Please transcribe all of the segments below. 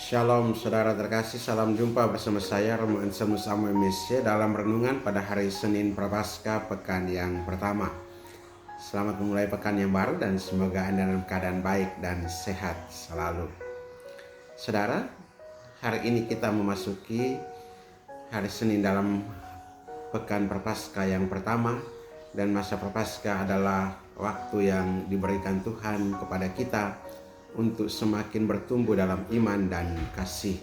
Shalom saudara terkasih, salam jumpa bersama saya Romo Anselmus Samuel Mesye dalam renungan pada hari Senin Prapaskah pekan yang pertama. Selamat memulai pekan yang baru dan semoga Anda dalam keadaan baik dan sehat selalu. Saudara, hari ini kita memasuki hari Senin dalam pekan Prapaskah yang pertama, dan masa Prapaskah adalah waktu yang diberikan Tuhan kepada kita untuk semakin bertumbuh dalam iman dan kasih.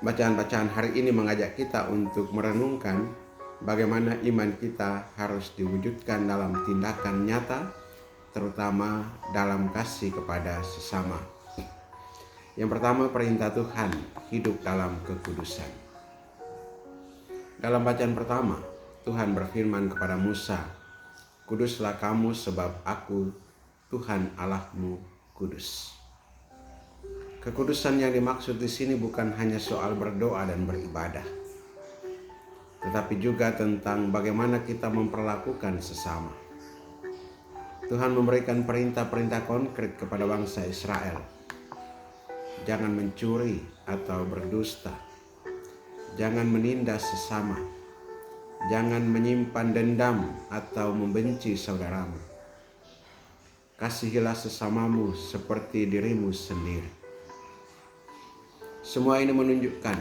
Bacaan-bacaan hari ini mengajak kita untuk merenungkan bagaimana iman kita harus diwujudkan dalam tindakan nyata, terutama dalam kasih kepada sesama. Yang pertama, perintah Tuhan, hidup dalam kekudusan. Dalam bacaan pertama, Tuhan berfirman kepada Musa, "Kuduslah kamu sebab aku, Tuhan Allahmu, kudus." Kekudusan yang dimaksud di sini bukan hanya soal berdoa dan beribadah, tetapi juga tentang bagaimana kita memperlakukan sesama. Tuhan memberikan perintah-perintah konkret kepada bangsa Israel. Jangan mencuri atau berdusta. Jangan menindas sesama. Jangan menyimpan dendam atau membenci saudaramu. Kasihilah sesamamu seperti dirimu sendiri. Semua ini menunjukkan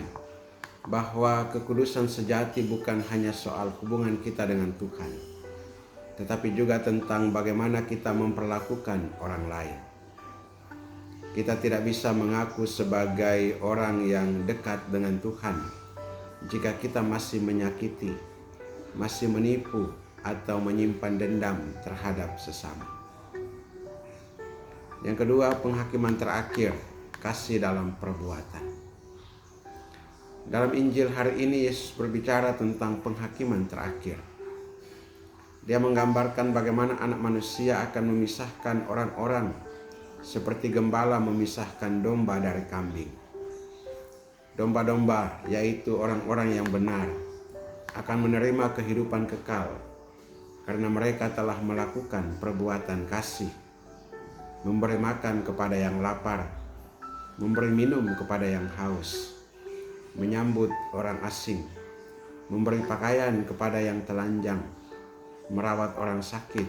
bahwa kekudusan sejati bukan hanya soal hubungan kita dengan Tuhan, tetapi juga tentang bagaimana kita memperlakukan orang lain. Kita tidak bisa mengaku sebagai orang yang dekat dengan Tuhan jika kita masih menyakiti, masih menipu, atau menyimpan dendam terhadap sesama. Yang kedua, penghakiman terakhir, kasih dalam perbuatan. Dalam Injil hari ini Yesus berbicara tentang penghakiman terakhir. Dia menggambarkan bagaimana anak manusia akan memisahkan orang-orang seperti gembala memisahkan domba dari kambing. Domba-domba, yaitu orang-orang yang benar, akan menerima kehidupan kekal karena mereka telah melakukan perbuatan kasih, memberi makan kepada yang lapar, memberi minum kepada yang haus, menyambut orang asing, memberi pakaian kepada yang telanjang, merawat orang sakit,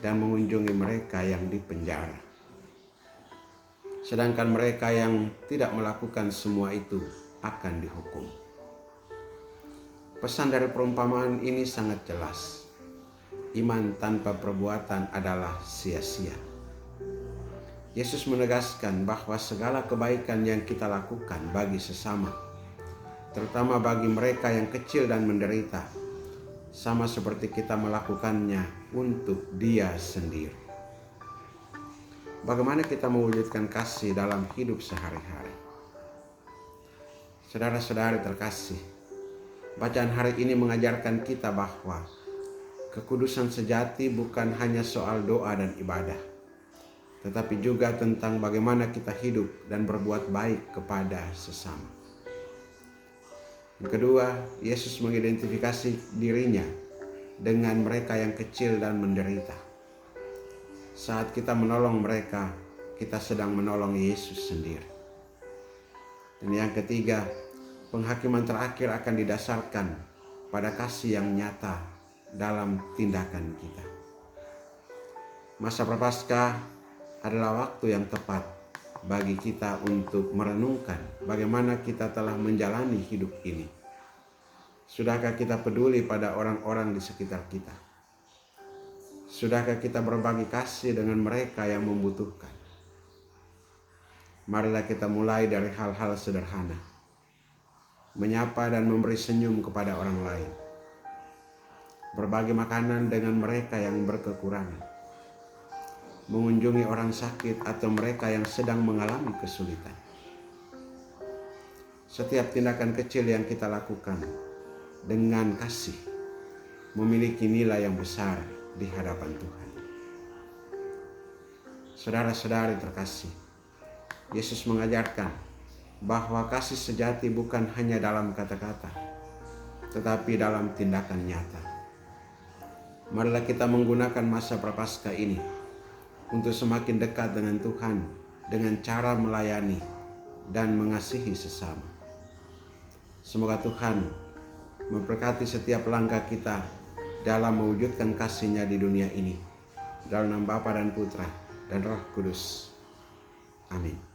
dan mengunjungi mereka yang dipenjara. Sedangkan mereka yang tidak melakukan semua itu akan dihukum. Pesan dari perumpamaan ini sangat jelas. Iman tanpa perbuatan adalah sia-sia. Yesus menegaskan bahwa segala kebaikan yang kita lakukan bagi sesama, terutama bagi mereka yang kecil dan menderita, sama seperti kita melakukannya untuk Dia sendiri. Bagaimana kita mewujudkan kasih dalam hidup sehari-hari? Saudara-saudari terkasih, bacaan hari ini mengajarkan kita bahwa kekudusan sejati bukan hanya soal doa dan ibadah, tetapi juga tentang bagaimana kita hidup dan berbuat baik kepada sesama. Yang kedua, Yesus mengidentifikasi dirinya dengan mereka yang kecil dan menderita. Saat kita menolong mereka, kita sedang menolong Yesus sendiri. Dan yang ketiga, penghakiman terakhir akan didasarkan pada kasih yang nyata dalam tindakan kita. Masa Prapaskah adalah waktu yang tepat bagi kita untuk merenungkan bagaimana kita telah menjalani hidup ini. Sudahkah kita peduli pada orang-orang di sekitar kita? Sudahkah kita berbagi kasih dengan mereka yang membutuhkan? Marilah kita mulai dari hal-hal sederhana. Menyapa dan memberi senyum kepada orang lain. Berbagi makanan dengan mereka yang berkekurangan. Mengunjungi orang sakit atau mereka yang sedang mengalami kesulitan. Setiap tindakan kecil yang kita lakukan dengan kasih memiliki nilai yang besar di hadapan Tuhan. Saudara-saudari terkasih, Yesus mengajarkan bahwa kasih sejati bukan hanya dalam kata-kata, tetapi dalam tindakan nyata. Marilah kita menggunakan masa Prapaskah ini untuk semakin dekat dengan Tuhan dengan cara melayani, dan mengasihi sesama. Semoga Tuhan memberkati setiap langkah kita dalam mewujudkan kasih-Nya di dunia ini. Dalam nama Bapa dan Putra dan Roh Kudus. Amin.